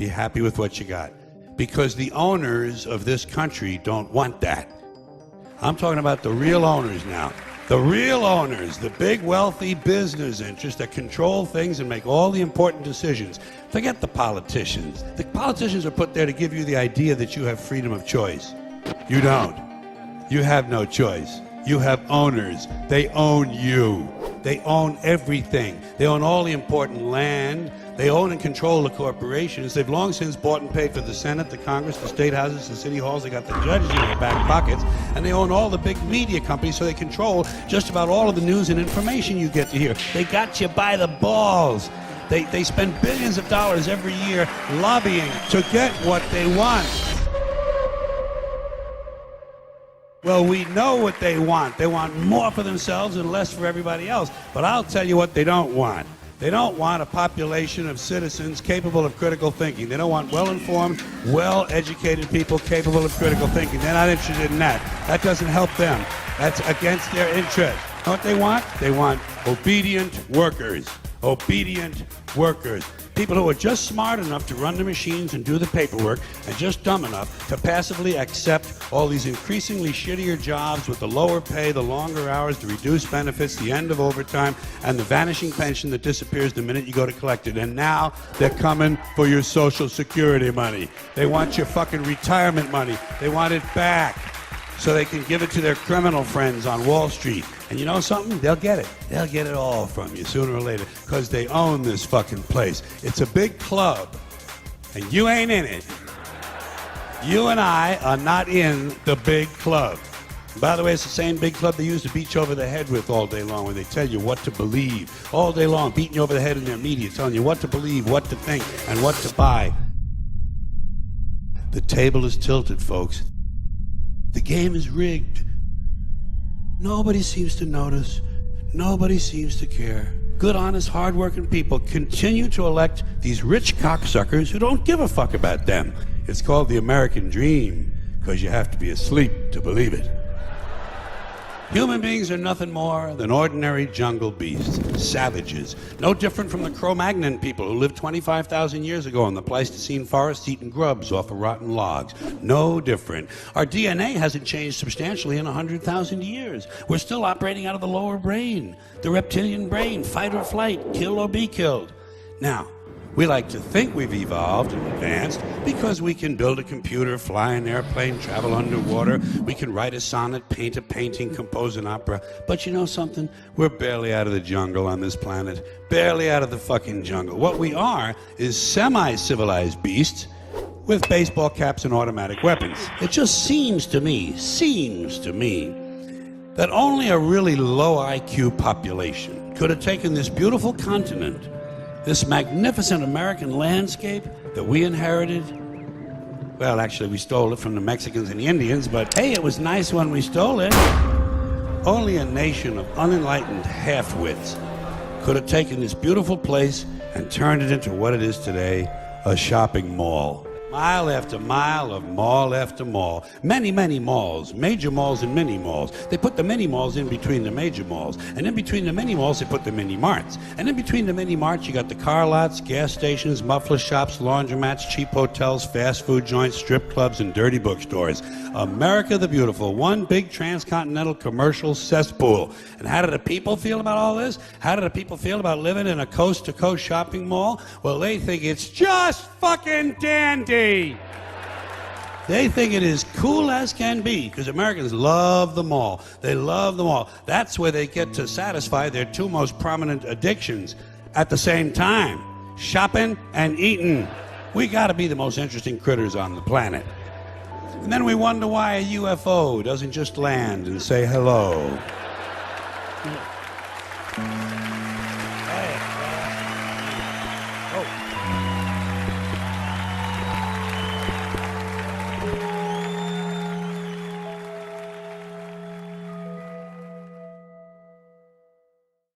Be happy with what you got. Because the owners of this country don't want that. I'm talking about the real owners now. The real owners, the big wealthy business interests that control things and make all the important decisions. Forget the politicians. The politicians are put there to give you the idea that you have freedom of choice. You don't. You have no choice. You have owners. They own you. They own everything. They own all the important land. They own and control the corporations. They've long since bought and paid for the Senate, the Congress, the state houses, the city halls. They got the judges in their back pockets. And they own all the big media companies, so they control just about all of the news and information you get to hear. They got you by the balls. They spend billions of dollars every year lobbying to get what they want. Well, we know what they want. They want more for themselves and less for everybody else. But I'll tell you what they don't want. They don't want a population of citizens capable of critical thinking. They don't want well-informed, well-educated people capable of critical thinking. They're not interested in that. That doesn't help them. That's against their interest. You know what they want? They want obedient workers. Obedient workers. People who are just smart enough to run the machines and do the paperwork and just dumb enough to passively accept all these increasingly shittier jobs with the lower pay, the longer hours, the reduced benefits, the end of overtime, and the vanishing pension that disappears the minute you go to collect it. And now they're coming for your Social Security money. They want your fucking retirement money. They want it back so they can give it to their criminal friends on Wall Street. And you know something? They'll get it. They'll get it all from you sooner or later because they own this fucking place. It's a big club, and you ain't in it. You and I are not in the big club. And by the way, it's the same big club they use to beat you over the head with all day long, where they tell you what to believe. All day long, beating you over the head in their media, telling you what to believe, what to think, and what to buy. The table is tilted, folks. The game is rigged. Nobody seems to notice. Nobody seems to care. Good, honest, hard-working people continue to elect these rich cocksuckers who don't give a fuck about them. It's called the American dream because you have to be asleep to believe it. Human beings are nothing more than ordinary jungle beasts, savages, no different from the Cro-Magnon people who lived 25,000 years ago in the Pleistocene forest eating grubs off of rotten logs. No different. Our DNA hasn't changed substantially in 100,000 years. We're still operating out of the lower brain, the reptilian brain, fight or flight, kill or be killed. Now, we like to think we've evolved and advanced because we can build a computer, fly an airplane, travel underwater. We can write a sonnet, paint a painting, compose an opera. But you know something? We're barely out of the jungle on this planet. Barely out of the fucking jungle. What we are is semi-civilized beasts with baseball caps and automatic weapons. It just seems to me, that only a really low IQ population could have taken this beautiful continent, this magnificent American landscape that we inherited. Well, actually, we stole it from the Mexicans and the Indians, but hey, it was nice when we stole it. Only a nation of unenlightened half-wits could have taken this beautiful place and turned it into what it is today, a shopping mall. Mile after mile of mall after mall. Many, many malls, major malls and mini malls. They put the mini malls in between the major malls. And in between the mini malls, they put the mini marts. And in between the mini marts, you got the car lots, gas stations, muffler shops, laundromats, cheap hotels, fast food joints, strip clubs, and dirty bookstores. America the Beautiful, one big transcontinental commercial cesspool. And how do the people feel about all this? How do the people feel about living in a coast-to-coast shopping mall? Well, they think it's just fucking dandy. They think it is cool as can be because Americans love the mall. They love the mall. That's where they get to satisfy their two most prominent addictions at the same time: shopping and eating. We got to be the most interesting critters on the planet. And then we wonder why a UFO doesn't just land and say hello.